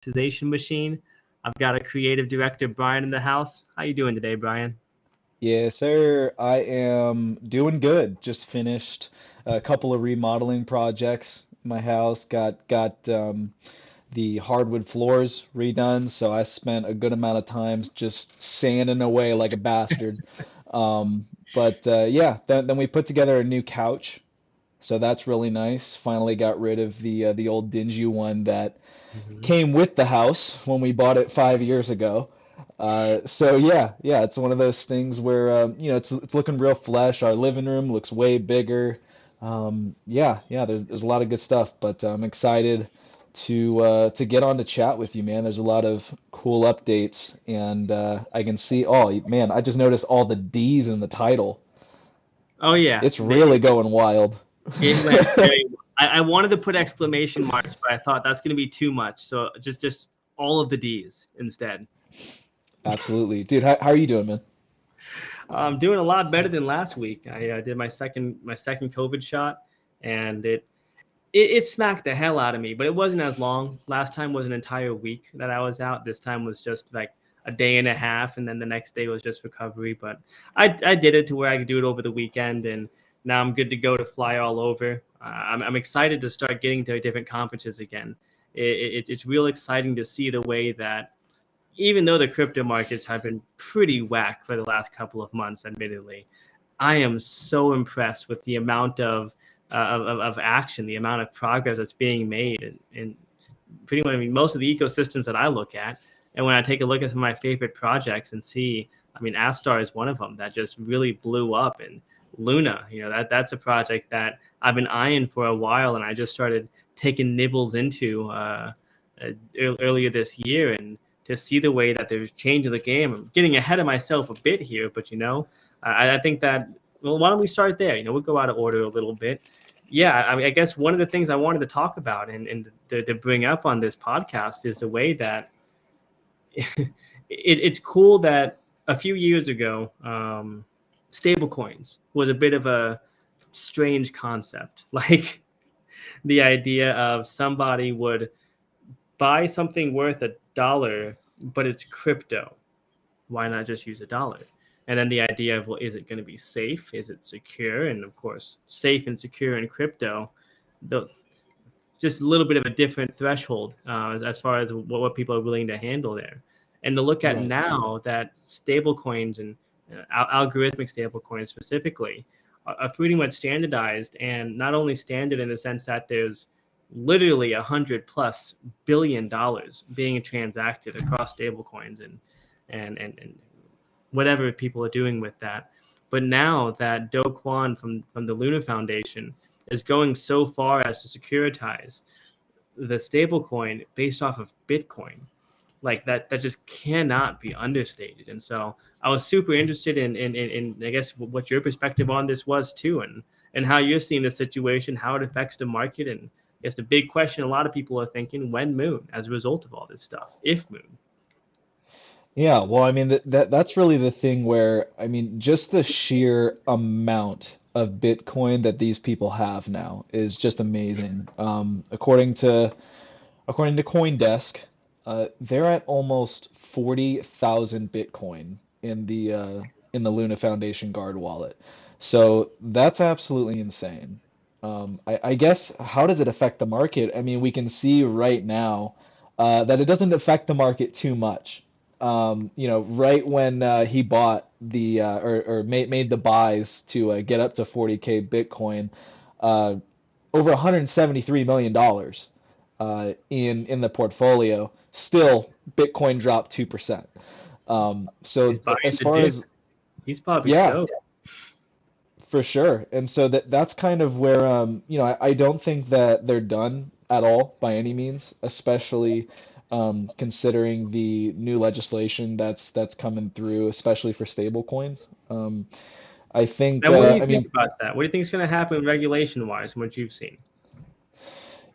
monetization machine. I've got a creative director, Brian, in the house. How you doing today, Brian? Yes, sir. I am doing good. Just finished a couple of remodeling projects in my house. Got the hardwood floors redone, so I spent a good amount of time just sanding away like a bastard. But yeah, then we put together a new couch, so that's really nice. Finally got rid of the old dingy one that Hmm. came with the house when we bought it 5 years ago. So yeah, it's one of those things where it's looking real flesh. Our living room looks way bigger. Yeah, there's a lot of good stuff, but I'm excited to get on to chat with you, man. There's a lot of cool updates, and I can see. Oh man, I just noticed all the D's in the title. Oh yeah, It's really going wild. it went very. I wanted to put exclamation marks, but I thought that's going to be too much. So just all of the D's instead. Absolutely, dude. How are you doing, man? I'm doing a lot better than last week. I did my second COVID shot, and it smacked the hell out of me. But it wasn't as long. Last time was an entire week that I was out. This time was just like a day and a half, and then the next day was just recovery. But I did it to where I could do it over the weekend, and now I'm good to go to fly all over. I'm excited to start getting to different conferences again. It's real exciting to see the way that even though the crypto markets have been pretty whack for the last couple of months, admittedly, I am so impressed with the amount of action, the amount of progress that's being made, and pretty much, I mean, most of the ecosystems that I look at. And when I take a look at some of my favorite projects and see, I mean, Astar is one of them that just really blew up, and Luna, that's a project that I've been eyeing for a while, and I just started taking nibbles into earlier this year, and to see the way that they're changing the game. I'm getting ahead of myself a bit here, but I think that, well, why don't we start there? We'll go out of order a little bit. Yeah, I mean, I guess one of the things I wanted to talk about and to bring up on this podcast is the way that it's cool that a few years ago, stable coins was a bit of a strange concept. Like the idea of somebody would buy something worth $1, but it's crypto. Why not just use $1? And then the idea of, well, is it going to be safe? Is it secure? And of course, safe and secure in crypto, the, just a little bit of a different threshold as far as what people are willing to handle there. And to look at Right. now that stable coins and algorithmic stable coins specifically are pretty much standardized, and not only standard in the sense that there's literally 100+ billion dollars being transacted across stable coins and whatever people are doing with that. But now that Do Kwon from the Luna Foundation is going so far as to securitize the stablecoin based off of Bitcoin, like that just cannot be understated. And so I was super interested in I guess what your perspective on this was too, and how you're seeing the situation, how it affects the market, and I guess the big question a lot of people are thinking: when Moon, as a result of all this stuff, if Moon. Yeah, well, I mean that's really the thing where I mean just the sheer amount of Bitcoin that these people have now is just amazing. According to CoinDesk, they're at almost 40,000 Bitcoin in the Luna Foundation Guard wallet. So that's absolutely insane. I guess how does it affect the market? I mean, we can see right now that it doesn't affect the market too much. Right when he bought or made the buys to get up to 40K Bitcoin, uh, over 173 million dollars in the portfolio. Still, Bitcoin dropped 2%. He's So buying as the far dip. as He's probably yeah, stoked. for sure. And so that's kind of where I don't think that they're done at all by any means, especially considering the new legislation that's coming through, especially for stable coins. I think Now, what do you I think mean about that? What do you think is going to happen regulation wise from what you've seen?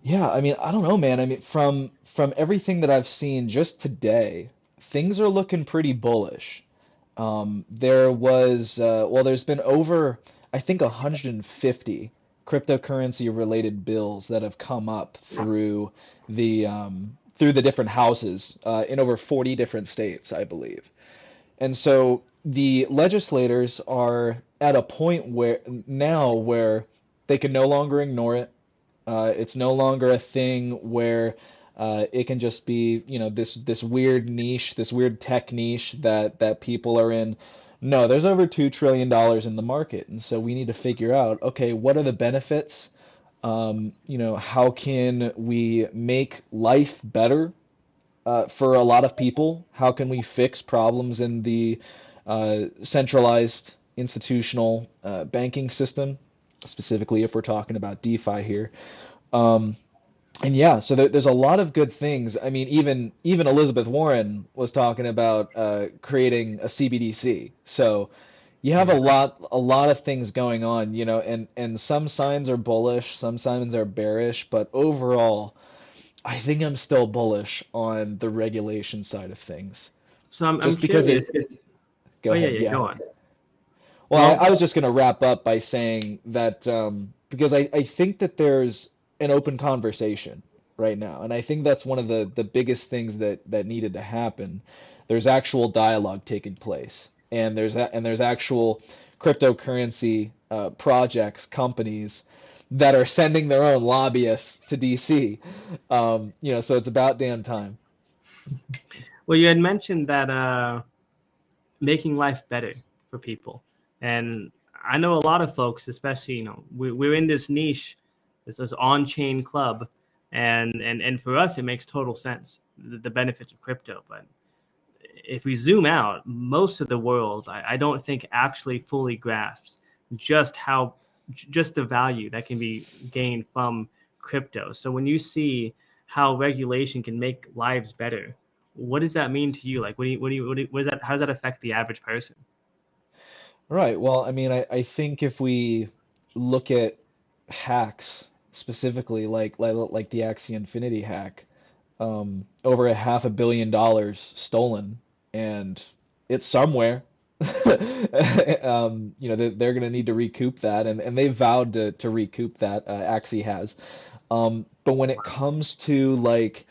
yeah, I mean I don't know, man. I mean from everything that I've seen just today, things are looking pretty bullish. There's been over, I think, 150 cryptocurrency related bills that have come up through through the different houses in over 40 different states, I believe. And so the legislators are at a point where they can no longer ignore it. It's no longer a thing where it can just be, this weird niche, this weird tech niche that people are in. No, there's over $2 trillion in the market, and so we need to figure out, okay, what are the benefits? How can we make life better for a lot of people? How can we fix problems in the centralized institutional banking system, specifically if we're talking about DeFi here? Um, and yeah, so there's a lot of good things. I mean, even Elizabeth Warren was talking about creating a CBDC. So you have Yeah. a lot of things going on, and some signs are bullish, some signs are bearish, but overall, I think I'm still bullish on the regulation side of things. So I'm Just because curious. go Oh yeah, ahead, yeah. yeah. Go on. Well, I Well, was just going to wrap up by saying that because I think that there's an open conversation right now, and I think that's one of the biggest things that needed to happen. There's actual dialogue taking place, and there's actual cryptocurrency projects, companies that are sending their own lobbyists to DC. So it's about damn time. well, you had mentioned that making life better for people, and I know a lot of folks, especially we're in this niche, this on-chain club, and for us it makes total sense the benefits of crypto. But if we zoom out, most of the world, I don't think actually fully grasps just how just the value that can be gained from crypto. So when you see how regulation can make lives better, what does that mean to you? Like, what does that, how does that affect the average person? Right. Well, I mean, I think if we look at hacks specifically, like the Axie Infinity hack, over a $500 million stolen, and it's somewhere. They're going to need to recoup that, and they vowed to recoup that. Axie has. But when it comes to like,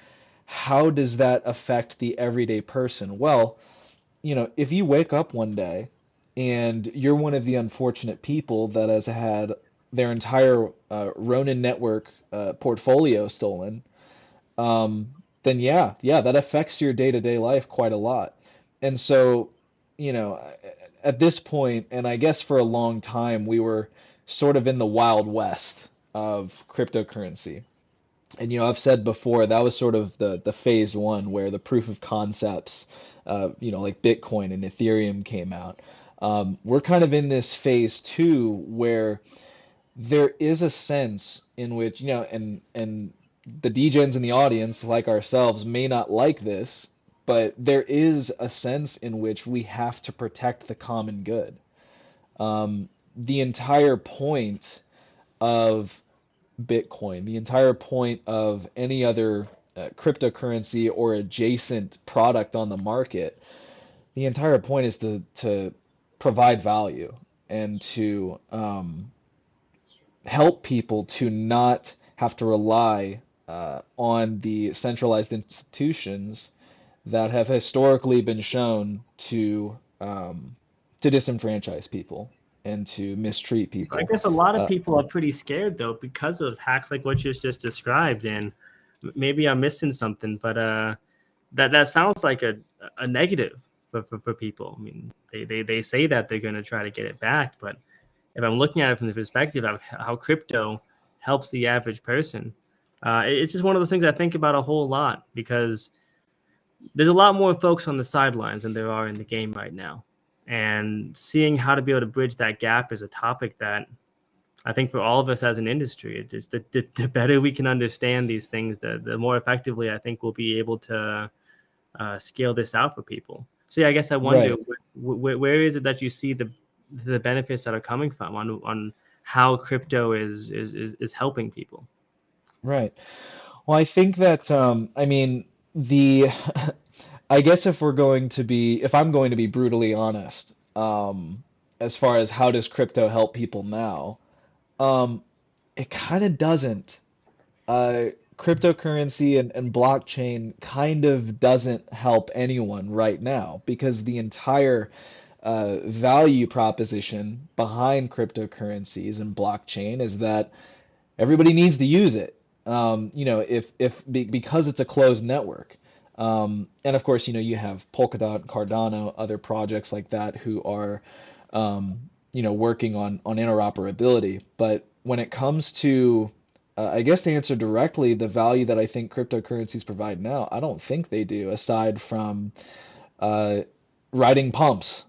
how does that affect the everyday person? Well, if you wake up one day and you're one of the unfortunate people that has had their entire Ronin network portfolio stolen, then yeah, that affects your day-to-day life quite a lot. And so, you know, at this point, and I guess for a long time, we were sort of in the Wild West of cryptocurrency. And I've said before that was sort of the phase one where the proof of concepts, like Bitcoin and Ethereum came out. We're kind of in this phase two where there is a sense in which, and the degens in the audience, like ourselves, may not like this, but there is a sense in which we have to protect the common good. The entire point of Bitcoin, the entire point of any other cryptocurrency or adjacent product on the market, the entire point is to provide value and to help people to not have to rely on the centralized institutions that have historically been shown to disenfranchise people and to mistreat I people. guess a lot of Uh, people are pretty scared though because of hacks like what you just described, and maybe I'm missing something, but that sounds like a negative for people. I mean, they say that they're going to try to get it back, but if I'm looking at it from the perspective of how crypto helps the average person, it's just one of those things I think about a whole lot because there's a lot more folks on the sidelines than there are in the game right now. And seeing how to be able to bridge that gap is a topic that I think for all of us as an industry, it's just the better we can understand these things, the more effectively I think we'll be able to scale this out for people. So yeah, I guess I wonder right. where is it that you see the benefits that are coming from on how crypto is helping people. Right. Well, I think that I mean the I guess if I'm going to be brutally honest, as far as how does crypto help people now, um, it kind of doesn't. cryptocurrency and blockchain kind of doesn't help anyone right now because the entire value proposition behind cryptocurrencies and blockchain is that everybody needs to use it. Because it's a closed network. And of course, you have Polkadot, Cardano, other projects like that who are, working on interoperability. But when it comes to, I guess to answer directly, the value that I think cryptocurrencies provide now, I don't think they do, aside from uh, riding pumps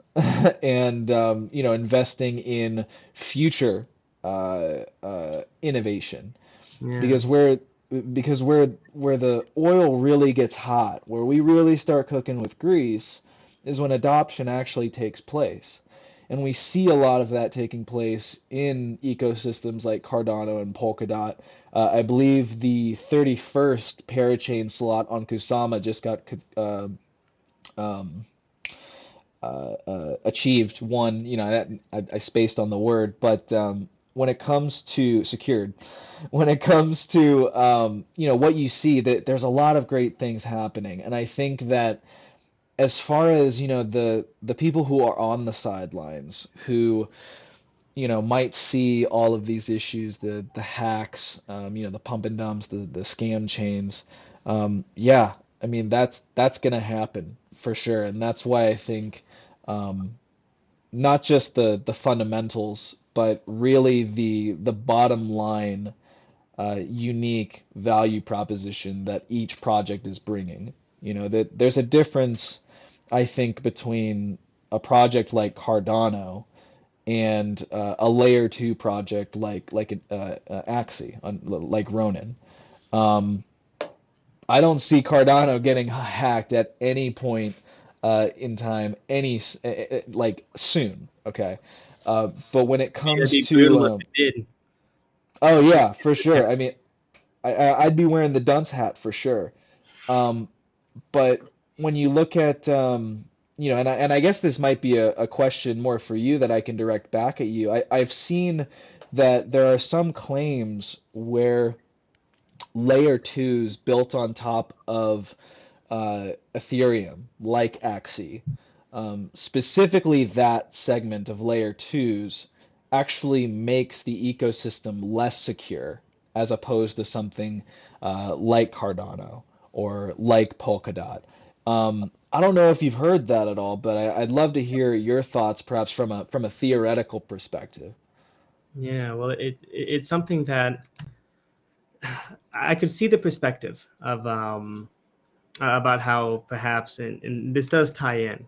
and investing in future innovation Yeah. because where the oil really gets hot, where we really start cooking with grease, is when adoption actually takes place. And we see a lot of that taking place in ecosystems like Cardano and Polkadot. I believe the 31st parachain slot on Kusama just got um, achieved one, I spaced on the word, but when it comes to secured, when it comes to what you see, that there's a lot of great things happening, and I think that as far as the people who are on the sidelines who might see all of these issues, the hacks, the pump and dumps, the scam chains, yeah, I mean that's gonna happen for sure, and that's why I think um, not just the fundamentals, but really the bottom line unique value proposition that each project is bringing. That there's a difference, I think, between a project like Cardano and a layer two project like an Axie, like Ronin. Um, I don't see Cardano getting hacked at any point in time, like soon. Okay, but when it It'd comes be to, brutal if it did. oh It's yeah, for yeah. sure. I mean, I'd be wearing the dunce hat for sure. Um, but when you look at, and I guess this might be a question more for you that I can direct back at you. I've seen that there are some claims where layer twos built on top of Ethereum, like Axie, specifically that segment of layer twos actually makes the ecosystem less secure as opposed to something like Cardano or like Polkadot. I don't know if you've heard that at all, but I'd love to hear your thoughts, perhaps from a theoretical perspective. Yeah, well, it's something that I could see the perspective of about how perhaps, and this does tie in,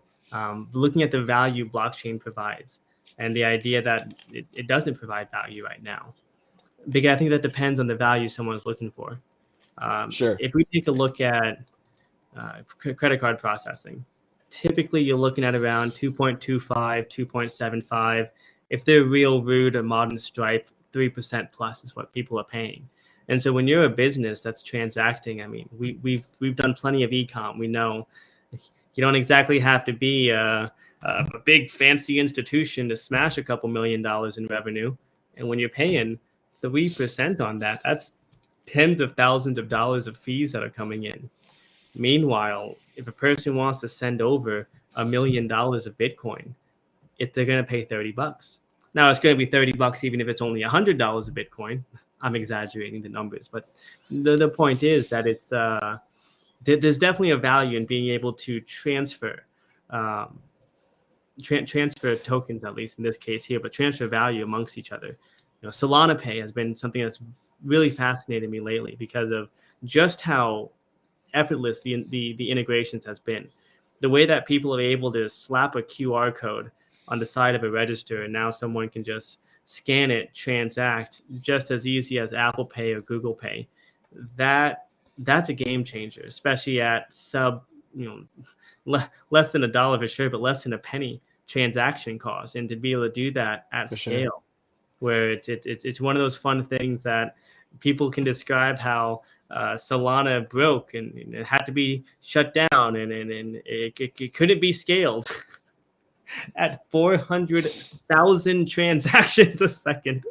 looking at the value blockchain provides and the idea that it doesn't provide value right now. Because I think that depends on the value someone's looking for. Sure. If we take a look at credit card processing, typically you're looking at around 2.25, 2.75. If they're real rude or modern Stripe, 3% plus is what people are paying. And so when you're a business that's transacting, I mean, we've done plenty of e-com. We know you don't exactly have to be a big fancy institution to smash a couple $1 million in revenue. And when you're paying 3% on that, that's tens of thousands of dollars of fees that are coming in. Meanwhile, if a person wants to send over $1 million of Bitcoin, if they're going to pay $30. Now it's going to be $30 even if it's only $100 of Bitcoin. I'm exaggerating the numbers, but the point is that it's there's definitely a value in being able to transfer um, transfer tokens, at least in this case here, but transfer value amongst each other. Solana Pay has been something that's really fascinated me lately because of just how effortless the integrations has been. The way that people are able to slap a QR code on the side of a register, and now someone can just scan it, transact just as easy as Apple Pay or Google Pay. That's a game changer, especially at sub, less than $1 for sure, but less than a penny transaction cost, and to be able to do that at For sure. scale, where it's one of those fun things that people can describe how Solana broke and it had to be shut down and it couldn't be scaled at 400,000 transactions a second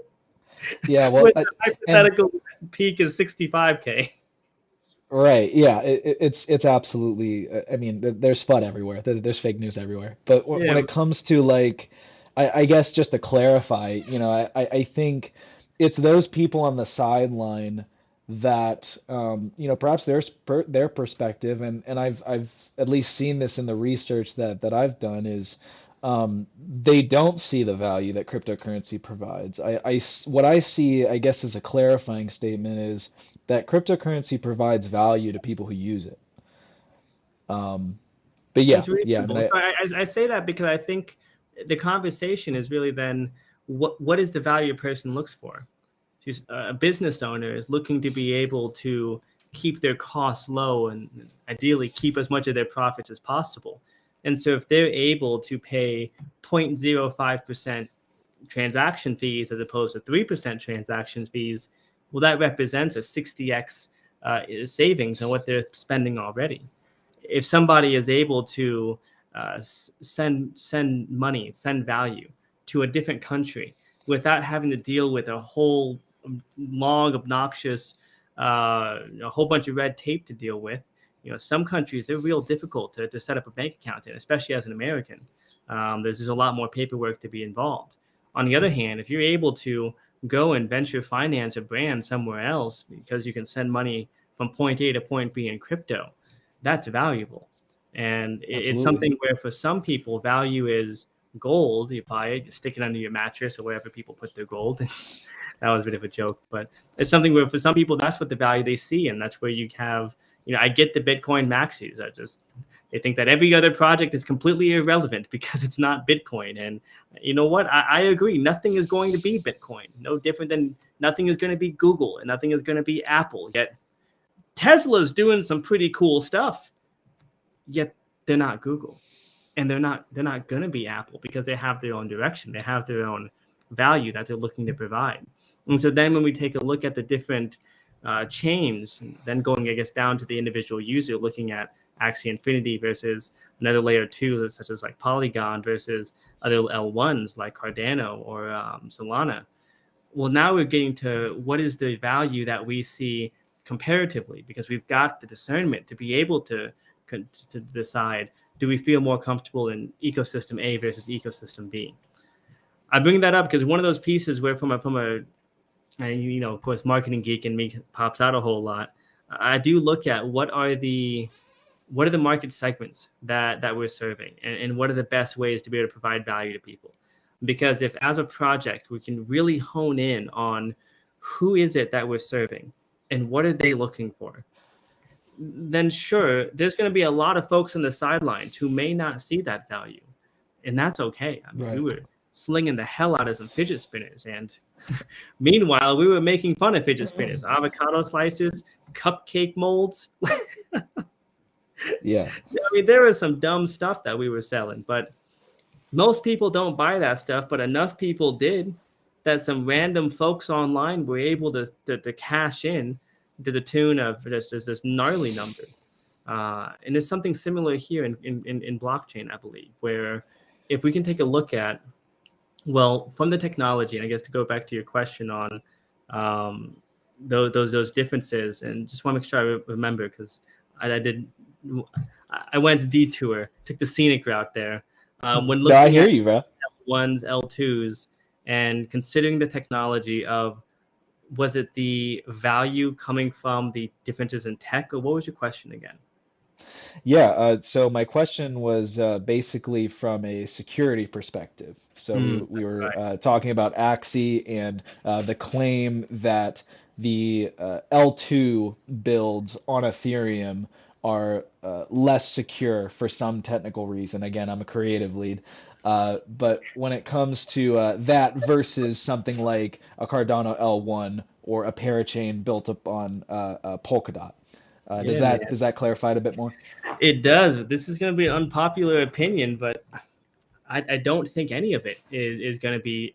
Yeah, well, with the and hypothetical peak is 65K. Right. Yeah. It's absolutely. I mean, there's FUD everywhere. There's fake news everywhere. But when Yeah, it comes to like, I guess just to clarify, I think it's those people on the sideline that, perhaps their perspective, and I've at least seen this in the research that I've done is, they don't see the value that cryptocurrency provides. What I see, I guess, as a clarifying statement is that cryptocurrency provides value to people who use it. Um, but it's yeah, I mean, reasonable. So I say that because I think the conversation is really then what is the value a person looks for? She's a business owner is looking to be able to keep their costs low and ideally keep as much of their profits as possible. And so if they're able to pay 0.05% transaction fees as opposed to 3% transaction fees, well, that represents a 60x savings on what they're spending already. If somebody is able to send money, send value to a different country without having to deal with a whole long, obnoxious, a whole bunch of red tape to deal with. Some countries they're real difficult to set up a bank account in, especially as an American. There's just a lot more paperwork to be involved. On the other hand, if you're able to go and venture finance a brand somewhere else because you can send money from point A to point B in crypto, that's valuable. And it's absolutely. something where for some people, value is gold. You buy it, you stick it under your mattress or wherever people put their gold. That was a bit of a joke, but it's something where for some people, that's what the value they see. And that's where you have, I get the Bitcoin maxis. They think that every other project is completely irrelevant because it's not Bitcoin. And you know what? I agree. Nothing is going to be Bitcoin. No different than nothing is going to be Google and nothing is going to be Apple. Yet Tesla's doing some pretty cool stuff. Yet they're not Google, and they're not going to be Apple because they have their own direction. They have their own value that they're looking to provide. And so then when we take a look at the different chains, then going, I guess, down to the individual user, looking at Axie Infinity versus another layer two, such as like Polygon versus other L1s like Cardano or Solana. Well, now we're getting to what is the value that we see comparatively, because we've got the discernment to be able to decide, do we feel more comfortable in ecosystem A versus ecosystem B? I bring that up because one of those pieces where from a of course, marketing geek in me pops out a whole lot. I do look at what are the market segments that we're serving, and what are the best ways to be able to provide value to people. Because if as a project we can really hone in on who is it that we're serving and what are they looking for, then sure, there's going to be a lot of folks on the sidelines who may not see that value. And that's okay. I mean, we Right. were slinging the hell out of some fidget spinners. And meanwhile, we were making fun of fidget spinners, avocado slices, cupcake molds. Yeah. I mean, there was some dumb stuff that we were selling, but most people don't buy that stuff. But enough people did that some random folks online were able to cash in to the tune of just gnarly numbers. And there's something similar here in blockchain, I believe, where if we can take a look at, well, from the technology, and I guess to go back to your question on those differences, and just want to make sure I remember, because I went to detour, took the scenic route there. When No, I looking hear at you, bro. L1s, L2s, and considering the technology of, was it the value coming from the differences in tech, or what was your question again? Yeah, so my question was basically from a security perspective. So we were Right. talking about Axie and the claim that the L2 builds on Ethereum are less secure for some technical reason. Again, I'm a creative lead. But when it comes to that versus something like a Cardano L1 or a parachain built up on Polkadot, does Yeah, man. that clarify it a bit more? It does. This is going to be an unpopular opinion, but I don't think any of it is going to be,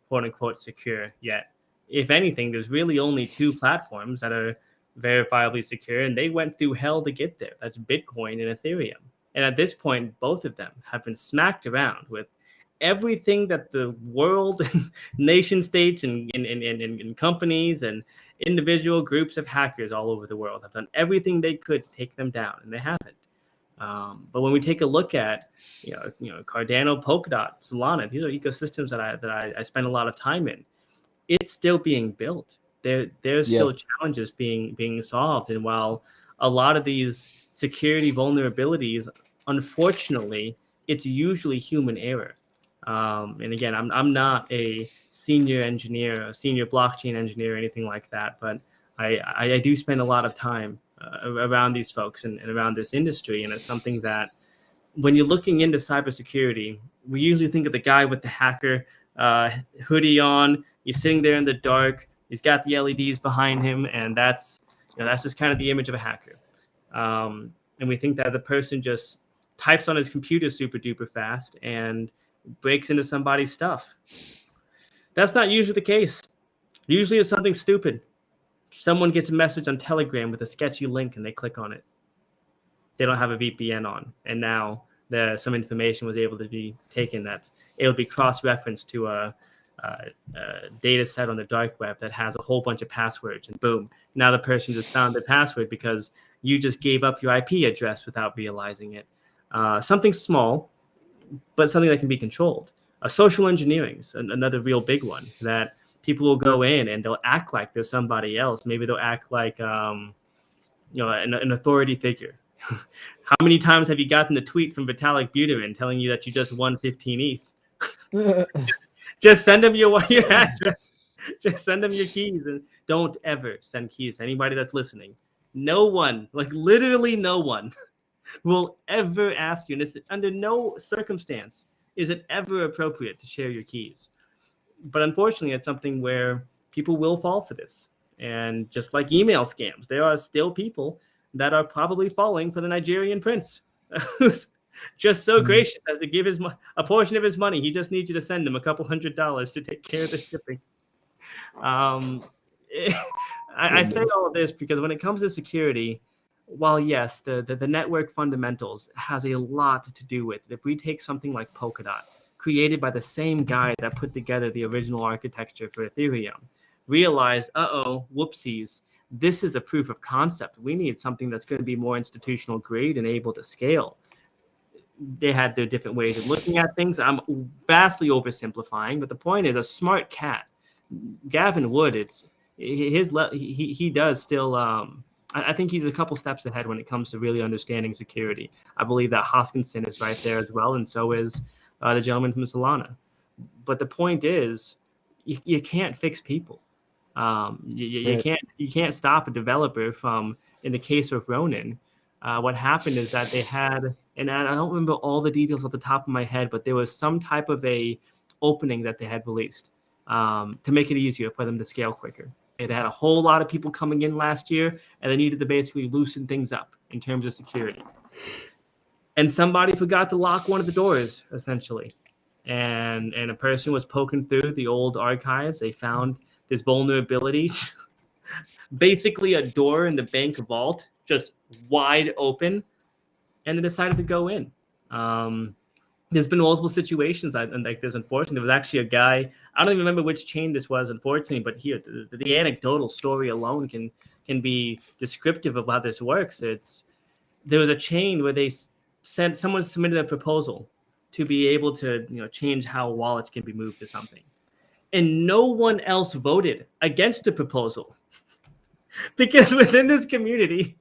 quote unquote, secure yet. If anything, there's really only two platforms that are verifiably secure, and they went through hell to get there. That's Bitcoin and Ethereum. And at this point, both of them have been smacked around with everything that the world, nation states, and companies and individual groups of hackers all over the world have done everything they could to take them down, and they haven't. But when we take a look at, Cardano, Polkadot, Solana, these are ecosystems that I spend a lot of time in. It's still being built. There's Yeah. still challenges being solved, and while a lot of these security vulnerabilities, unfortunately, it's usually human error. And again, I'm not a senior engineer, a senior blockchain engineer, or anything like that, but I do spend a lot of time around these folks and around this industry, and it's something that when you're looking into cybersecurity, we usually think of the guy with the hacker hoodie on. He's sitting there in the dark. He's got the LEDs behind him, and that's just kind of the image of a hacker. And we think that the person just types on his computer super duper fast and breaks into somebody's stuff. That's not usually the case. Usually it's something stupid. Someone gets a message on Telegram with a sketchy link and they click on it. They don't have a VPN on, and now some information was able to be taken that it'll be cross-referenced to a data set on the dark web that has a whole bunch of passwords, and boom, now the person just found the password because you just gave up your IP address without realizing it. Something small, but something that can be controlled. Social engineering is another real big one, that people will go in and they'll act like there's somebody else. Maybe they'll act like an authority figure. How many times have you gotten the tweet from Vitalik Buterin telling you that you just won 15 ETH? just send them your address. Just send them your keys, and don't ever send keys to anybody that's listening. No one, like literally no one, will ever ask you, and it's under no circumstance is it ever appropriate to share your keys. But unfortunately, it's something where people will fall for this. And just like email scams, there are still people that are probably falling for the Nigerian prince who's just so gracious as to give a portion of his money. He just needs you to send him a couple $100 to take care of the shipping. I say all of this because when it comes to security, while yes, the network fundamentals has a lot to do with it. If we take something like Polkadot, created by the same guy that put together the original architecture for Ethereum, realized, whoopsies, this is a proof of concept. We need something that's going to be more institutional grade and able to scale. They had their different ways of looking at things. I'm vastly oversimplifying, but the point is, a smart cat, Gavin Wood, he does still. I think he's a couple steps ahead when it comes to really understanding security. I believe that Hoskinson is right there as well, and so is the gentleman from Solana. But the point is, you can't fix people. You can't stop a developer from, in the case of Ronin, what happened is that they had, and I don't remember all the details off the top of my head, but there was some type of a opening that they had released to make it easier for them to scale quicker. It had a whole lot of people coming in last year, and they needed to basically loosen things up in terms of security. And somebody forgot to lock one of the doors, essentially. And a person was poking through the old archives. They found this vulnerability, basically a door in the bank vault, just wide open, and they decided to go in. There's been multiple situations like this. Unfortunately, there was actually a guy, I don't even remember which chain this was, unfortunately, but here the anecdotal story alone can be descriptive of how this works. There was a chain where someone submitted a proposal to be able to change how wallets can be moved to something, and no one else voted against the proposal because within this community,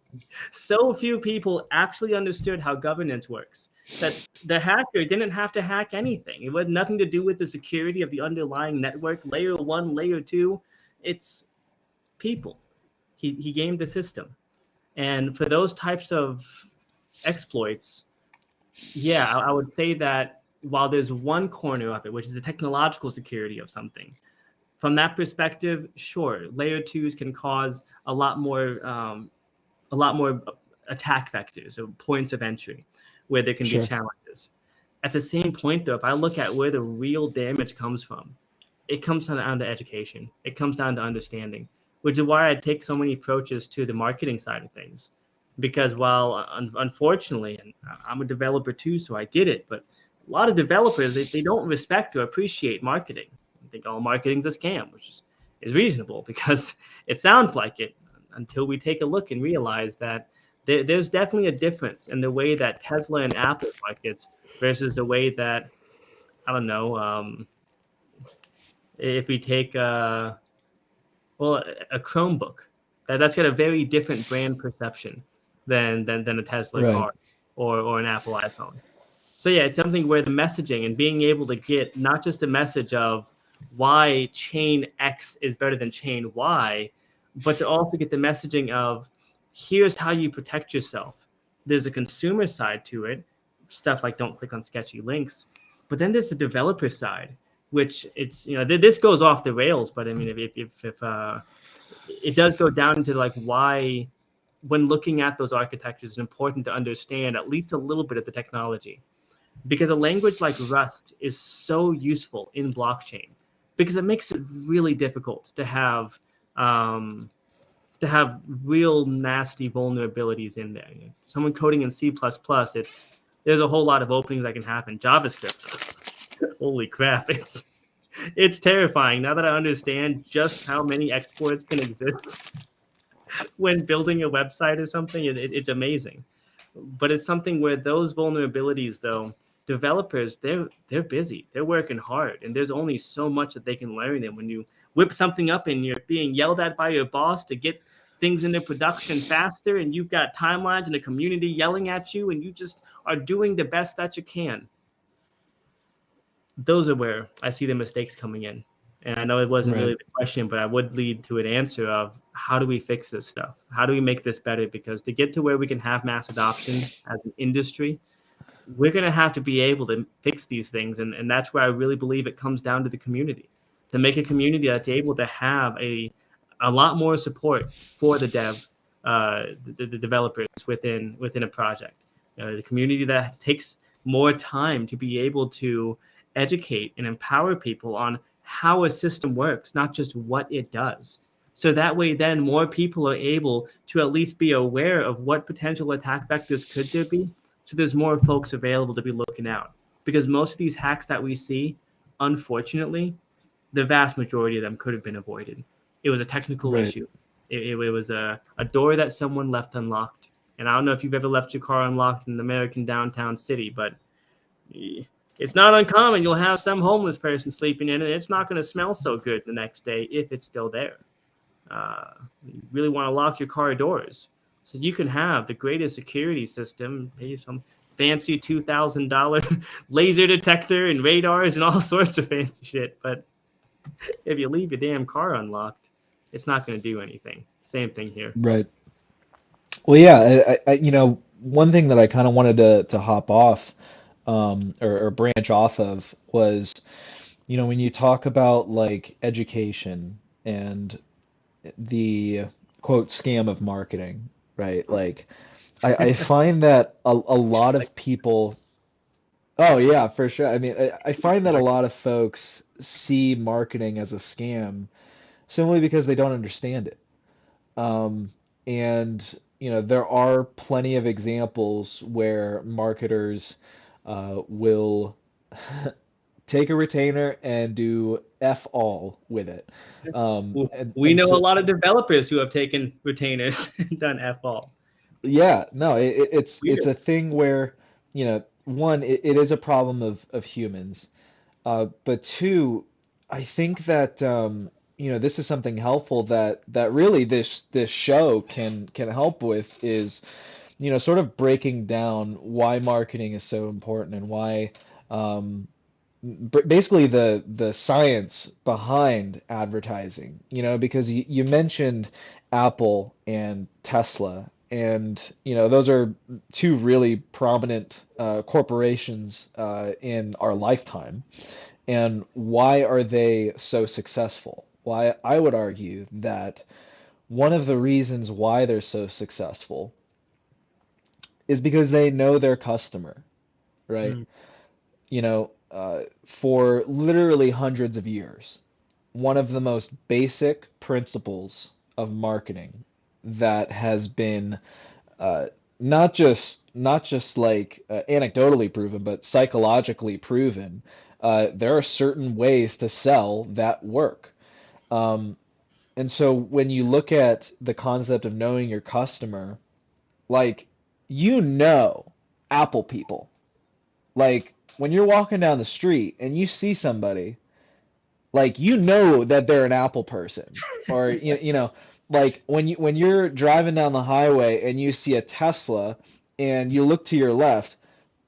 so few people actually understood how governance works that the hacker didn't have to hack anything. It had nothing to do with the security of the underlying network, layer 1, layer 2. It's people. He gamed the system. And for those types of exploits, yeah, I would say that while there's one corner of it, which is the technological security of something, from that perspective, sure, layer 2s can cause a lot more attack vectors or points of entry where there can be challenges. At the same point, though, if I look at where the real damage comes from, it comes down to education. It comes down to understanding, which is why I take so many approaches to the marketing side of things. Because while unfortunately, and I'm a developer too, so I did it, but a lot of developers, they don't respect or appreciate marketing. They think all marketing's a scam, which is reasonable because it sounds like it until we take a look and realize that there's definitely a difference in the way that Tesla and Apple markets versus the way that, I don't know, if we take well, a Chromebook, that's got a very different brand perception than a Tesla Right. car or an Apple iPhone. So yeah, it's something where the messaging and being able to get not just a message of why chain X is better than chain Y, but to also get the messaging of here's how you protect yourself. There's a consumer side to it, stuff like don't click on sketchy links, but then there's the developer side, which it's this goes off the rails. But I mean, if it does go down to like why when looking at those architectures, it's important to understand at least a little bit of the technology because a language like Rust is so useful in blockchain because it makes it really difficult um, to have real nasty vulnerabilities in there. If someone coding in C++, there's a whole lot of openings that can happen. JavaScript, holy crap, it's terrifying now that I understand just how many exports can exist when building a website or something. It's amazing, but it's something where those vulnerabilities, though, developers they're busy, they're working hard, and there's only so much that they can learn. And when you whip something up and you're being yelled at by your boss to get things into production faster, and you've got timelines and a community yelling at you, and you just are doing the best that you can, those are where I see the mistakes coming in. And I know it wasn't really Right. the question, but I would lead to an answer of how do we fix this stuff? How do we make this better? Because to get to where we can have mass adoption as an industry, we're going to have to be able to fix these things. And that's where I really believe it comes down to the community, to make a community that's able to have a lot more support for the the developers within a project. The community that takes more time to be able to educate and empower people on how a system works, not just what it does. So that way, then more people are able to at least be aware of what potential attack vectors could there be. So there's more folks available to be looking out. Because most of these hacks that we see, unfortunately, the vast majority of them could have been avoided. It was a technical Right. issue. It was a door that someone left unlocked. And I don't know if you've ever left your car unlocked in an American downtown city, but it's not uncommon. You'll have some homeless person sleeping in it. It's not going to smell so good the next day if it's still there. You really want to lock your car doors so you can have the greatest security system, pay some fancy $2,000 laser detector and radars and all sorts of fancy shit. But if you leave your damn car unlocked, it's not going to do anything. Same thing here. Right. Well, yeah, one thing that I kind of wanted to hop off, or branch off of was, when you talk about like education and the quote scam of marketing, right? Like, I find that a lot Like of people, oh yeah, for sure. I mean, I find that a lot of folks see marketing as a scam simply because they don't understand it. And there are plenty of examples where marketers will take a retainer and do F all with it. And we and know a so lot of developers who have taken retainers and done F all. yeah, no, We it's do. a thing where, one, it is a problem of humans. But two, I think that this is something helpful that really this show can help with is, sort of breaking down why marketing is so important and why um, basically the science behind advertising, because you mentioned Apple and Tesla, and those are two really prominent corporations in our lifetime. And why are they so successful? Why I would argue that one of the reasons why they're so successful is because they know their customer, right? Mm. For literally hundreds of years, one of the most basic principles of marketing that has been uh, not just not just like anecdotally proven, but psychologically proven. There are certain ways to sell that work. Um, and so when you look at the concept of knowing your customer, like you know Apple people. Like when you're walking down the street and you see somebody, like you know that they're an Apple person. Or you know, like when you're driving down the highway and you see a Tesla and you look to your left,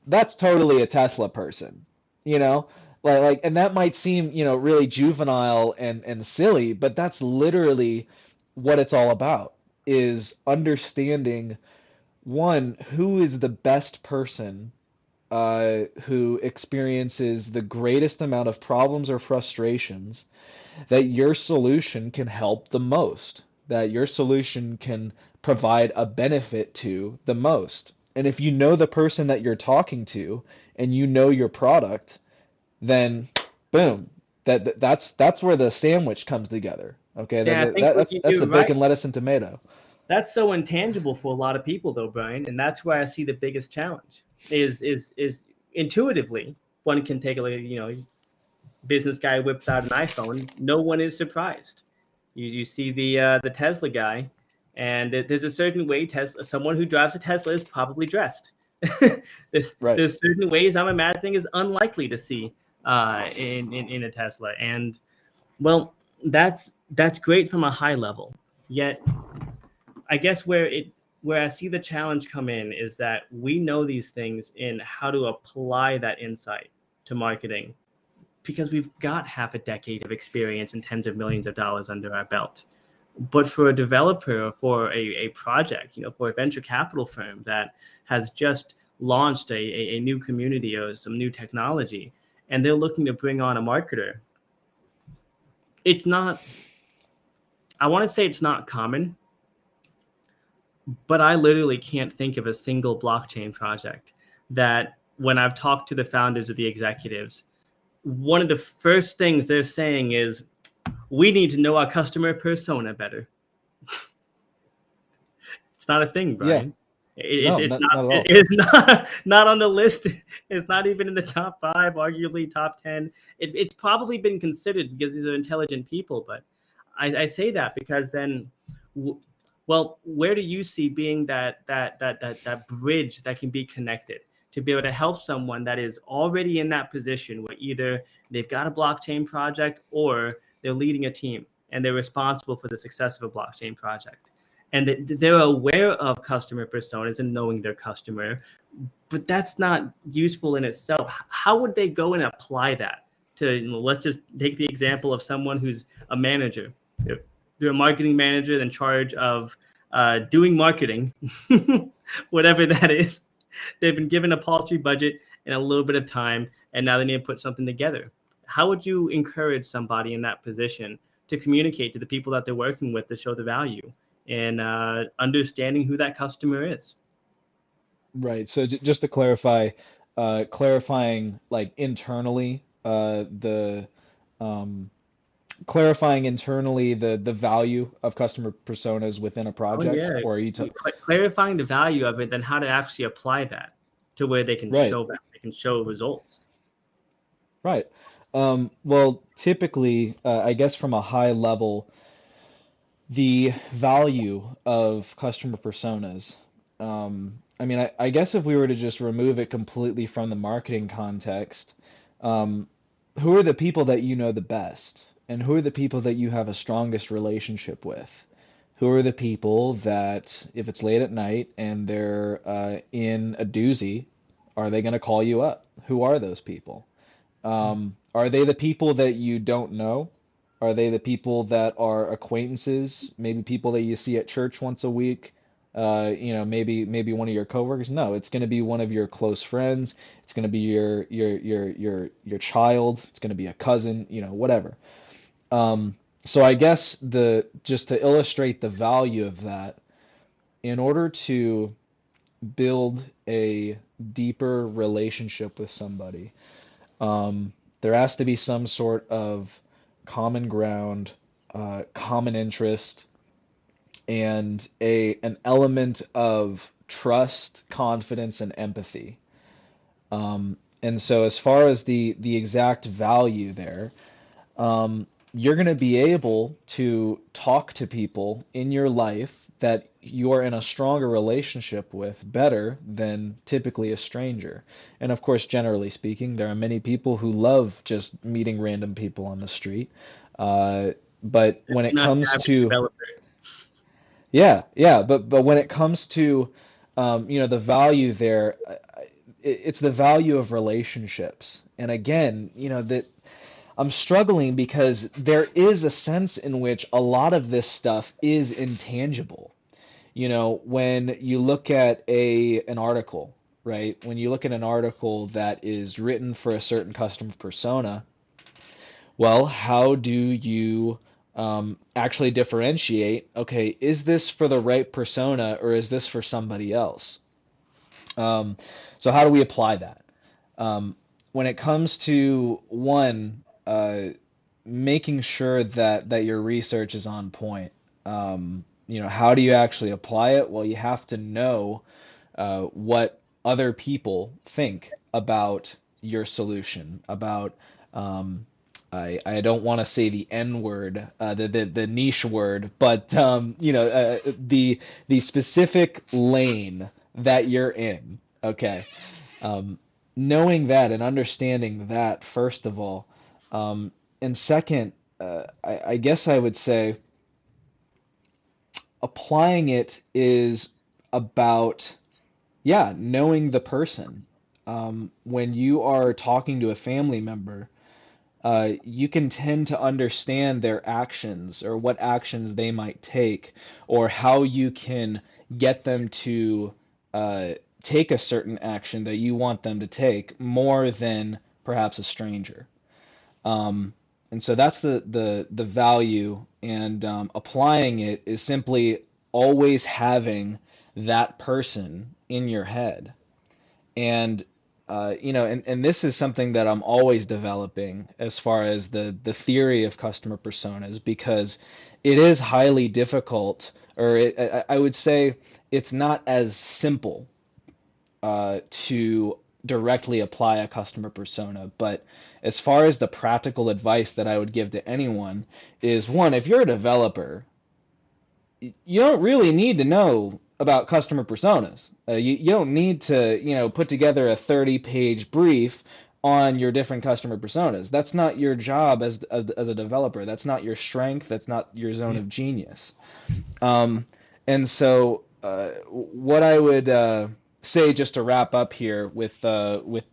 that's totally a Tesla person, you know? And that might seem, really juvenile and silly, but that's literally what it's all about is understanding one, who is the best person who experiences the greatest amount of problems or frustrations that your solution can help the most, that your solution can provide a benefit to the most. And if you know the person that you're talking to and you know your product, then boom, that's where the sandwich comes together. Okay, See, I think what that's you're the right. bacon, lettuce, and tomato. That's so intangible for a lot of people, though, Brian, and that's where I see the biggest challenge. Is intuitively one can take a look. Business guy whips out an iPhone. No one is surprised. You see the Tesla guy, and there's a certain way Tesla. Someone who drives a Tesla is probably dressed. Right. There's certain ways I'm imagining is unlikely to see in a Tesla, and well, that's great from a high level. Yet I guess where I see the challenge come in is that we know these things in how to apply that insight to marketing because we've got half a decade of experience and tens of millions of dollars under our belt. But for a developer or for a project, for a venture capital firm that has just launched a new community or some new technology, and they're looking to bring on a marketer, it's not, I want to say it's not common, but I literally can't think of a single blockchain project that when I've talked to the founders or the executives, one of the first things they're saying is, we need to know our customer persona better. It's not a thing, Yeah. Brian. No, It's not not. at It all. is not on the list. It's not even in the top five, arguably top 10. It's probably been considered because these are intelligent people. But I say that because then, well, where do you see being that bridge that can be connected to be able to help someone that is already in that position where either they've got a blockchain project or they're leading a team and they're responsible for the success of a blockchain project, and they're aware of customer personas and knowing their customer, but that's not useful in itself. How would they go and apply that to, let's just take the example of someone who's a manager. They're a marketing manager in charge of doing marketing, whatever that is. They've been given a paltry budget and a little bit of time, and now they need to put something together. How would you encourage somebody in that position to communicate to the people that they're working with to show the value and understanding who that customer is? Right. So just to clarify, clarifying like internally, the um, clarifying internally the value of customer personas within a Oh project, yeah, or are you t clarifying the value of it, then how to actually apply that to where they can right, show that they can show results. right. Well, typically, I guess from a high level, the value of customer personas. I mean, I guess if we were to just remove it completely from the marketing context, um, who are the people that you know the best? And who are the people that you have a strongest relationship with? Who are the people that, if it's late at night and they're in a doozy, are they going to call you up? Who are those people? Are they the people that you don't know? Are they the people that are acquaintances? Maybe people that you see at church once a week? Maybe one of your coworkers? No, it's going to be one of your close friends. It's going to be your child. It's going to be a cousin, whatever. So I guess the just to illustrate the value of that, in order to build a deeper relationship with somebody, there has to be some sort of common ground, common interest, and a an element of trust, confidence, and empathy. And so as far as the exact value there, you're going to be able to talk to people in your life that you're in a stronger relationship with better than typically a stranger. And of course, generally speaking, there are many people who love just meeting random people on the street. But when it Not the comes average to developer. yeah, yeah, but when it comes to the value there, it's the value of relationships. And again, that I'm struggling because there is a sense in which a lot of this stuff is intangible. When you look at an article, right? When you look at an article that is written for a certain customer persona, well, how do you actually differentiate? Okay, is this for the right persona or is this for somebody else? Um, so how do we apply that? When it comes to one, making sure that your research is on point. How do you actually apply it? Well, you have to know what other people think about your solution, about I don't want to say the N word, the niche word, but the specific lane that you're in. Okay. Um, Knowing that and understanding that first of all, and second, I guess I would say applying it is about, yeah, knowing the person. When you are talking to a family member, you can tend to understand their actions or what actions they might take, or how you can get them to uh, take a certain action that you want them to take more than perhaps a stranger. Um, and so that's the value, and applying it is simply always having that person in your head. And and this is something that I'm always developing as far as the theory of customer personas, because it is highly difficult, or I would say it's not as simple to directly apply a customer persona. But as far as the practical advice that I would give to anyone is, one, if you're a developer, you don't really need to know about customer personas. You don't need to, put together a 30-page brief on your different customer personas. That's not your job as a developer. That's not your strength. That's not your zone of genius. And so, what I would say, just to wrap up here with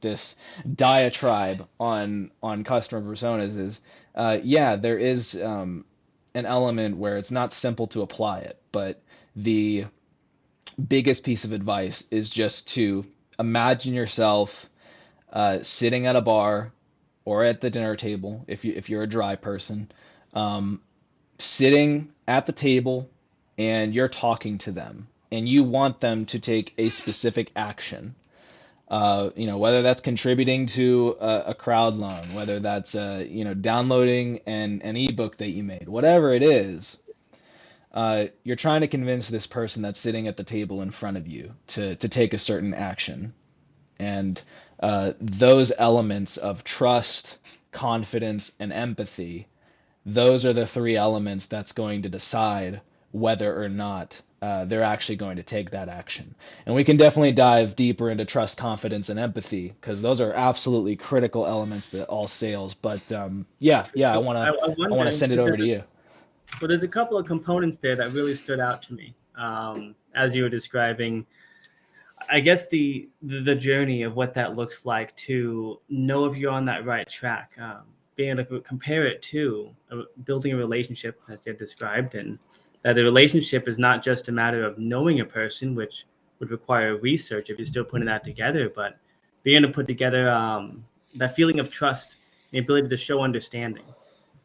this diatribe on customer personas, is yeah, there is an element where it's not simple to apply it, but the biggest piece of advice is just to imagine yourself sitting at a bar or at the dinner table, if you're a dry person, um, sitting at the table, and you're talking to them and you want them to take a specific action. Whether that's contributing to a crowd loan, whether that's downloading an ebook that you made, whatever it is, you're trying to convince this person that's sitting at the table in front of you to take a certain action. And those elements of trust, confidence, and empathy, those are the three elements that's going to decide whether or not they're actually going to take that action. And we can definitely dive deeper into trust, confidence, and empathy, because those are absolutely critical elements to all sales. But For yeah, sure. I I wanna wonder send it over to you. but there's a couple of components there that really stood out to me as you were describing. I guess the journey of what that looks like to know if you're on that right track, being able to compare it to building a relationship, as you described, and that the relationship is not just a matter of knowing a person, which would require research if you're still putting that together, but being able to put together that feeling of trust, the ability to show understanding.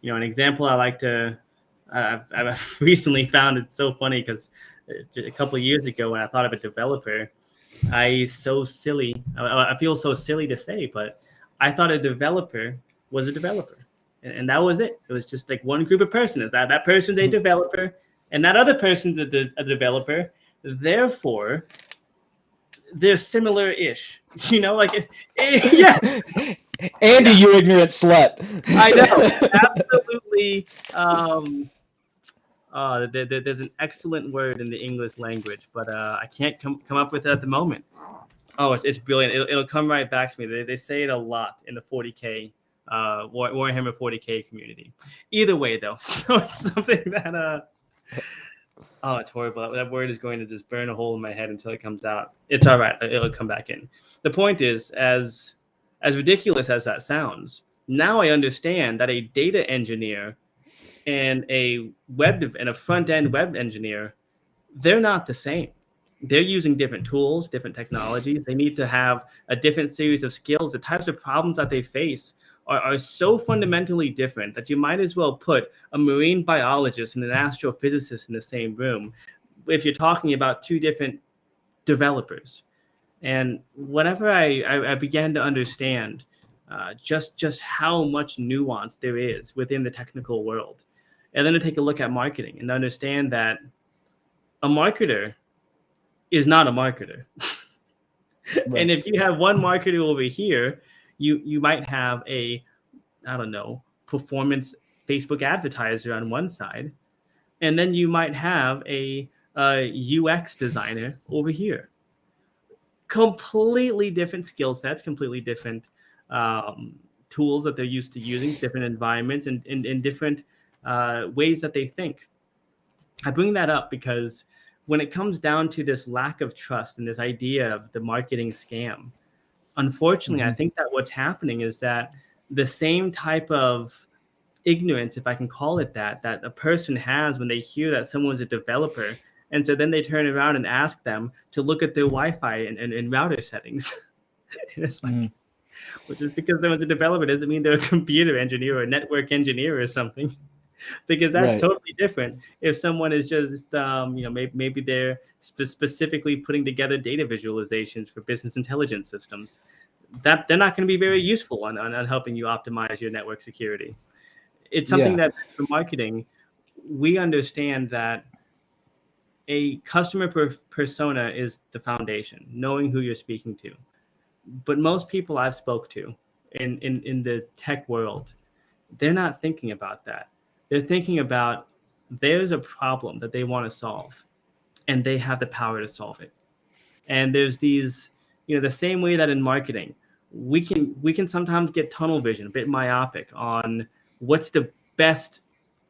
An example I like to, I've recently found it so funny because a couple of years ago when I thought of a developer, I feel so silly to say, but I thought a developer was a developer. And that was it. It was just like one group of persons. That person's a developer, and that other person's a developer. Therefore, they're similar-ish. Yeah, Andy, yeah, you ignorant slut. I know, absolutely. There's an excellent word in the English language, but I can't come up with it at the moment. Oh, it's brilliant. It'll come right back to me. They say it a lot in the 40K Warhammer 40K community. Either way, though, so it's something that oh, it's horrible. That word is going to just burn a hole in my head until it comes out. It's all right. It'll come back in. The point is, as ridiculous as that sounds, now I understand that a data engineer and a front end web engineer, they're not the same. They're using different tools, different technologies. They need to have a different series of skills. The types of problems that they face are so fundamentally different that you might as well put a marine biologist and an astrophysicist in the same room if you're talking about two different developers. And whenever I began to understand just how much nuance there is within the technical world, and then to take a look at marketing and understand that a marketer is not a marketer. Right. And if you have one marketer over here, you might have a, I don't know, performance Facebook advertiser on one side, and then you might have a UX designer over here. Completely different skill sets, completely different tools that they're used to using, different environments, and in different ways that they think. I bring that up because when it comes down to this lack of trust and this idea of the marketing scam, unfortunately, I think that what's happening is that the same type of ignorance, if I can call it that a person has when they hear that someone's a developer, and so then they turn around and ask them to look at their Wi-Fi and router settings. And it's like, which is because someone's a developer doesn't mean they're a computer engineer or a network engineer or something. Because that's Right. totally different if someone is just maybe they're specifically putting together data visualizations for business intelligence systems, that they're not going to be very useful on helping you optimize your network security. It's something Yeah. that for marketing, we understand that a customer persona is the foundation, knowing who you're speaking to. But most people I've spoke to in the tech world, they're not thinking about that. They're thinking about there's a problem that they want to solve, and they have the power to solve it. And there's these, the same way that in marketing, we can sometimes get tunnel vision, a bit myopic on what's the best,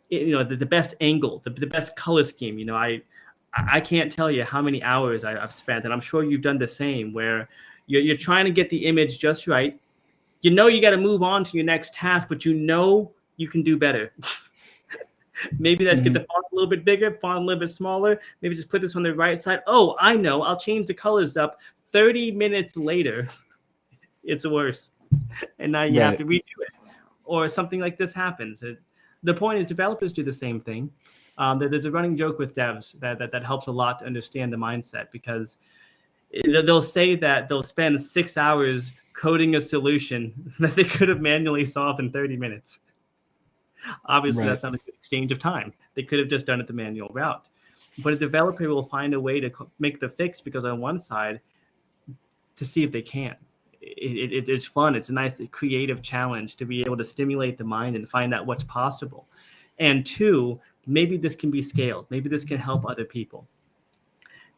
the best angle, the best color scheme. I can't tell you how many hours I've spent, and I'm sure you've done the same, where you're trying to get the image just right. You got to move on to your next task, but you can do better. Maybe let's get the font a little bit bigger, font a little bit smaller. Maybe just put this on the right side. Oh, I know. I'll change the colors up. 30 minutes later, it's worse. And now you have to redo it. Or something like this happens. The point is developers do the same thing. There's a running joke with devs that helps a lot to understand the mindset, because they'll say that they'll spend 6 hours coding a solution that they could have manually solved in 30 minutes. Obviously, Right. that's not a good exchange of time. They could have just done it the manual route. But a developer will find a way to make the fix, because on one side, to see if they can. It's fun. It's a nice creative challenge to be able to stimulate the mind and find out what's possible. And two, maybe this can be scaled. Maybe this can help other people.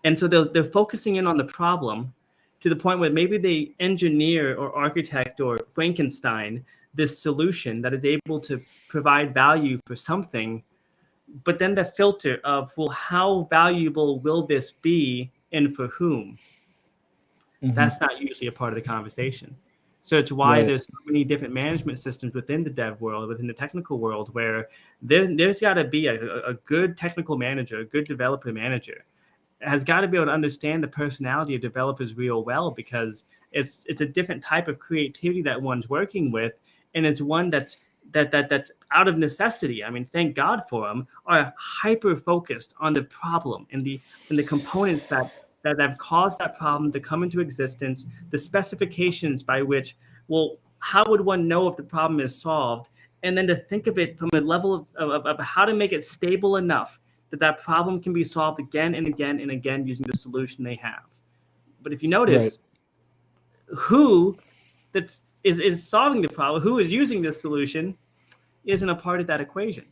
And so they're focusing in on the problem to the point where maybe they engineer or architect or Frankenstein this solution that is able to provide value for something, but then the filter of, well, how valuable will this be and for whom? That's not usually a part of the conversation. So it's why Right. there's so many different management systems within the dev world, within the technical world, where there's got to be a good technical manager, a good developer manager has got to be able to understand the personality of developers real well, because it's a different type of creativity that one's working with, and it's one that's out of necessity. I mean, thank God for them, are hyper focused on the problem and the components that have caused that problem to come into existence, the specifications by which, well, how would one know if the problem is solved, and then to think of it from a level of how to make it stable enough that problem can be solved again and again and again using the solution they have. But if you Right. notice, who is solving the problem, who is using this solution, isn't a part of that equation.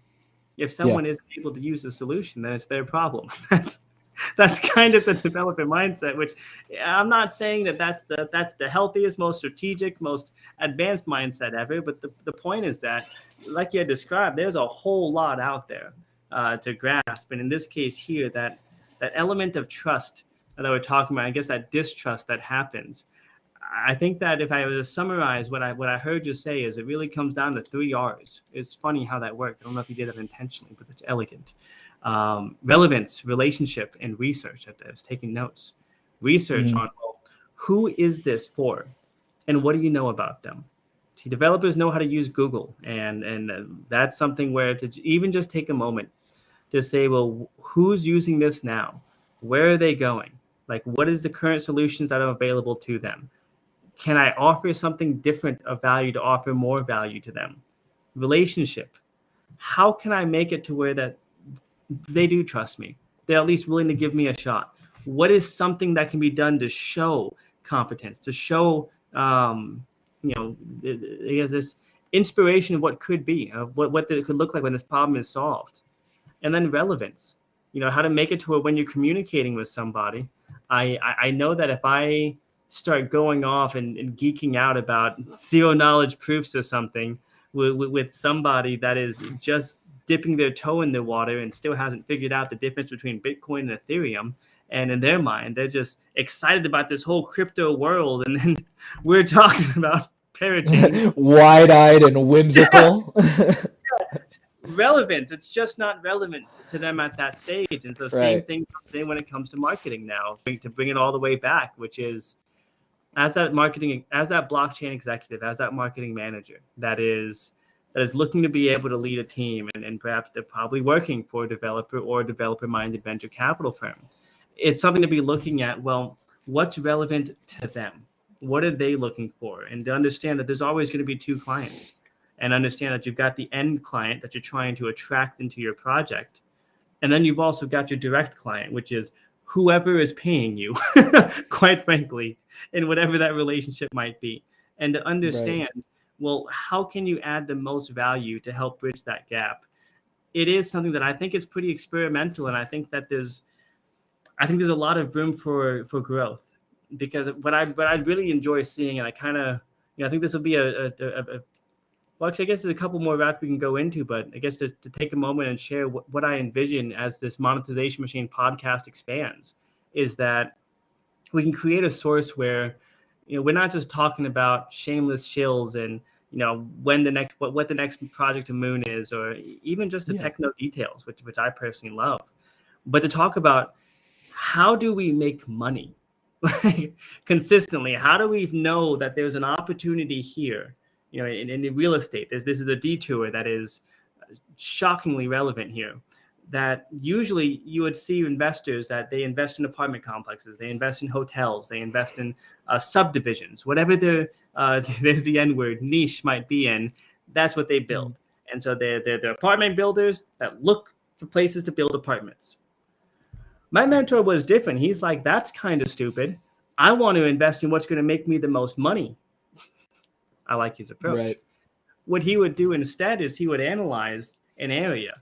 If Yeah. someone isn't able to use the solution, then it's their problem. That's kind of the developer mindset, which I'm not saying that that's the healthiest, most strategic, most advanced mindset ever. But the point is that, like you had described, there's a whole lot out there to grasp. And in this case here, that element of trust that we're talking about, I guess that distrust that happens. I think that if I were to summarize what I heard you say is it really comes down to 3 R's. It's funny how that worked. I don't know if you did it intentionally, but it's elegant. Relevance, relationship, and research. I was taking notes. Research on, well, who is this for, and what do you know about them? See, developers know how to use Google, and that's something where to even just take a moment to say, well, who's using this now? Where are they going? Like, what is the current solutions that are available to them? Can I offer something different of value to offer more value to them? Relationship. How can I make it to where that they do trust me? They're at least willing to give me a shot. What is something that can be done to show competence, to show, this inspiration of what could be, of what it could look like when this problem is solved? And then relevance, how to make it to where when you're communicating with somebody, I know that if I start going off and geeking out about zero knowledge proofs or something with somebody that is just dipping their toe in the water and still hasn't figured out the difference between Bitcoin and Ethereum, and in their mind, they're just excited about this whole crypto world, and then we're talking about parachain. Wide-eyed and whimsical. Relevance, it's just not relevant to them at that stage. And so same Right. thing comes in when it comes to marketing now, to bring it all the way back, which is as that blockchain executive, as that marketing manager that is looking to be able to lead a team, and perhaps they're probably working for a developer or a developer-minded venture capital firm. It's something to be looking at, well, what's relevant to them? What are they looking for? And to understand that there's always going to be two clients, and understand that you've got the end client that you're trying to attract into your project. And then you've also got your direct client, which is whoever is paying you, quite frankly, in whatever that relationship might be. And to understand, well, how can you add the most value to help bridge that gap? It is something that I think is pretty experimental, and I think that there's a lot of room for growth, because what I really enjoy seeing, and I kind of, I think this will be well, actually, I guess there's a couple more routes we can go into, but I guess just to take a moment and share what I envision as this monetization machine podcast expands, is that we can create a source where, we're not just talking about shameless shills and, when the next, what the next project to Moon is, or even just the techno details, which I personally love, but to talk about how do we make money consistently? How do we know that there's an opportunity here? In real estate, this is a detour that is shockingly relevant here, that usually you would see investors that they invest in apartment complexes, they invest in hotels, they invest in subdivisions, whatever there's the N word, niche might be in, that's what they build. And so they're apartment builders that look for places to build apartments. My mentor was different. He's like, that's kind of stupid. I want to invest in what's going to make me the most money. I like his approach. Right. What he would do instead is he would analyze an area.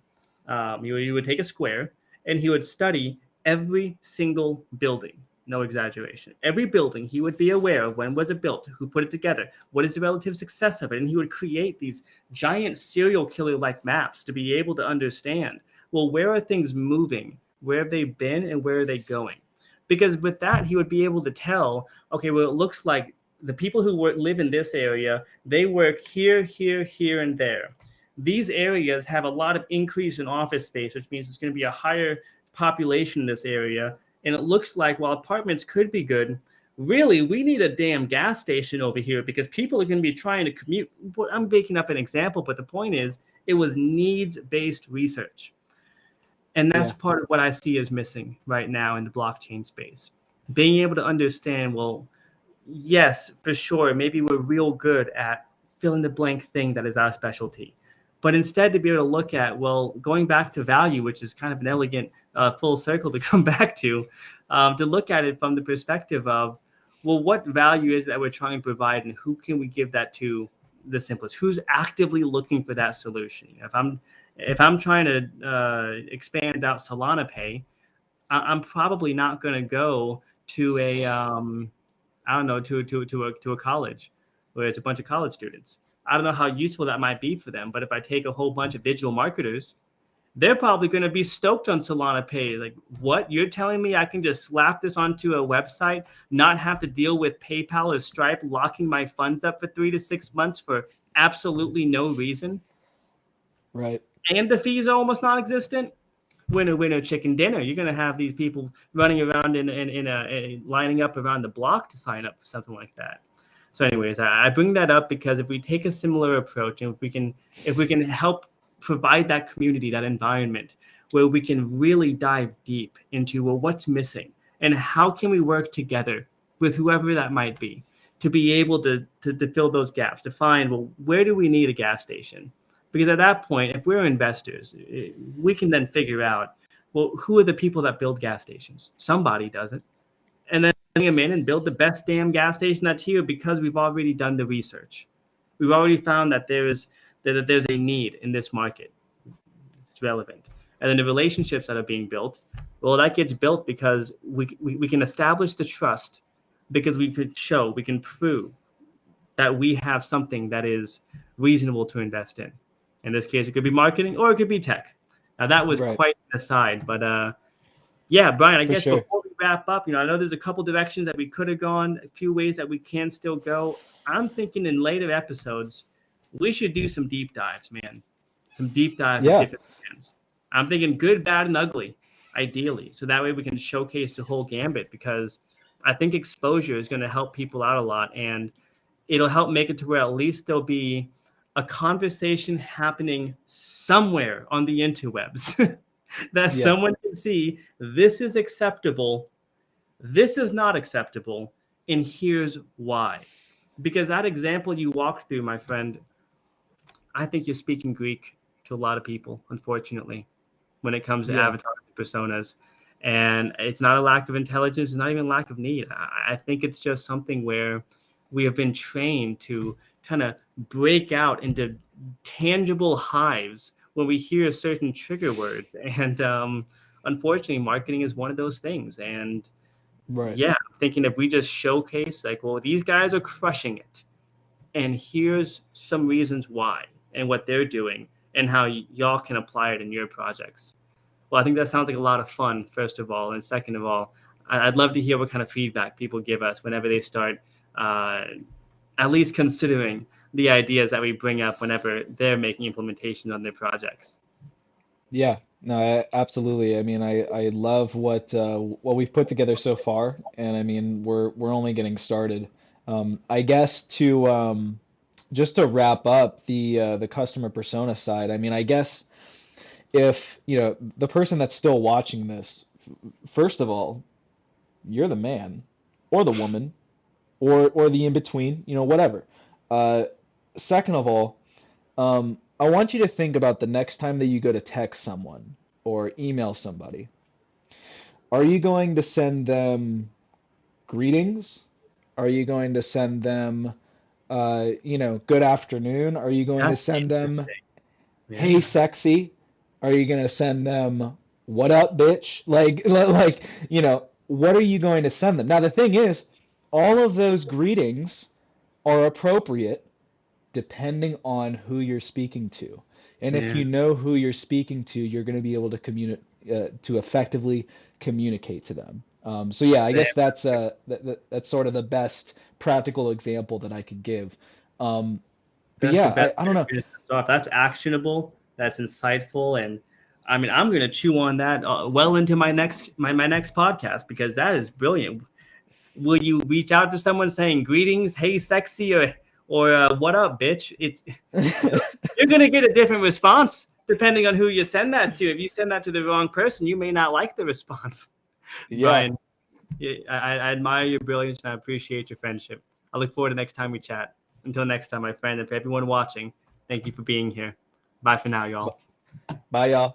He would take a square and he would study every single building. No exaggeration. Every building, he would be aware of when was it built, who put it together, what is the relative success of it. And he would create these giant serial killer-like maps to be able to understand, well, where are things moving? Where have they been and where are they going? Because with that, he would be able to tell, okay, well, it looks like the people who live in this area, they work here, here, here, and there. These areas have a lot of increase in office space, which means it's going to be a higher population in this area. And it looks like while apartments could be good, really, we need a damn gas station over here because people are going to be trying to commute. I'm making up an example, but the point is it was needs-based research. And that's part of what I see as missing right now in the blockchain space. Being able to understand, well, yes, for sure, maybe we're real good at fill in the blank thing that is our specialty. But instead to be able to look at, well, going back to value, which is kind of an elegant full circle to come back to, to look at it from the perspective of, well, what value is that we're trying to provide, and who can we give that to the simplest? Who's actively looking for that solution? If I'm trying to expand out Solana Pay, I'm probably not going to go to a I don't know, to a college where it's a bunch of college students. I don't know how useful that might be for them, but if I take a whole bunch of digital marketers, they're probably going to be stoked on Solana Pay. Like, what? You're telling me I can just slap this onto a website, not have to deal with PayPal or Stripe locking my funds up for 3 to 6 months for absolutely no reason? Right. And the fees are almost non-existent. Winner, chicken dinner. You're going to have these people running around in lining up around the block to sign up for something like that. So anyways, I bring that up because if we take a similar approach, and if we can help provide that community, that environment where we can really dive deep into, well, what's missing and how can we work together with whoever that might be to be able to fill those gaps, to find, well, where do we need a gas station? Because at that point, if we're investors, we can then figure out, well, who are the people that build gas stations? Somebody does it. And then bring them in and build the best damn gas station that's here because we've already done the research. We've already found that there's a need in this market. It's relevant. And then the relationships that are being built, well, that gets built because we can establish the trust, because we can prove that we have something that is reasonable to invest in. In this case, it could be marketing or it could be tech. Now, that was quite an aside, but yeah, Brian, I guess sure. before we wrap up, I know there's a couple directions that we could have gone, a few ways that we can still go. I'm thinking in later episodes, we should do some deep dives, man. Some deep dives of different brands. I'm thinking good, bad, and ugly, ideally. So that way we can showcase the whole gambit, because I think exposure is going to help people out a lot, and it'll help make it to where at least there'll be a conversation happening somewhere on the interwebs that someone can see, this is acceptable, this is not acceptable, and here's why. Because that example you walked through, my friend, I think you're speaking Greek to a lot of people, unfortunately, when it comes to avatar personas. And it's not a lack of intelligence, it's not even a lack of need. I think it's just something where we have been trained to kind of break out into tangible hives when we hear certain trigger words. And unfortunately, marketing is one of those things. And yeah, I'm thinking if we just showcase, like, well, these guys are crushing it, and here's some reasons why and what they're doing and how y'all can apply it in your projects. Well, I think that sounds like a lot of fun, first of all. And second of all, I'd love to hear what kind of feedback people give us whenever they start at least considering the ideas that we bring up whenever they're making implementations on their projects. Yeah, no, absolutely. I mean, I love what we've put together so far, and I mean, we're only getting started. I guess to just to wrap up the customer persona side, I mean, I guess if, the person that's still watching this, first of all, you're the man or the woman or the in between, whatever. Second of all, I want you to think about the next time that you go to text someone or email somebody. Are you going to send them greetings? Are you going to send them, good afternoon? Are you going to That's send them, hey, yeah. sexy? Are you going to send them, what up, bitch? Like, what are you going to send them? Now, the thing is, all of those greetings are appropriate depending on who you're speaking to. And if you know who you're speaking to, you're going to be able to to effectively communicate to them. So yeah, I guess that's that's sort of the best practical example that I could give. But That's the yeah, best. I don't know. So if that's actionable, that's insightful, and I mean, I'm going to chew on that well into my next podcast, because that is brilliant. Will you reach out to someone saying greetings, hey, sexy, or what up, bitch? You're going to get a different response depending on who you send that to. If you send that to the wrong person, you may not like the response. Yeah. Brian, I admire your brilliance, and I appreciate your friendship. I look forward to next time we chat. Until next time, my friend, and for everyone watching, thank you for being here. Bye for now, y'all. Bye, y'all.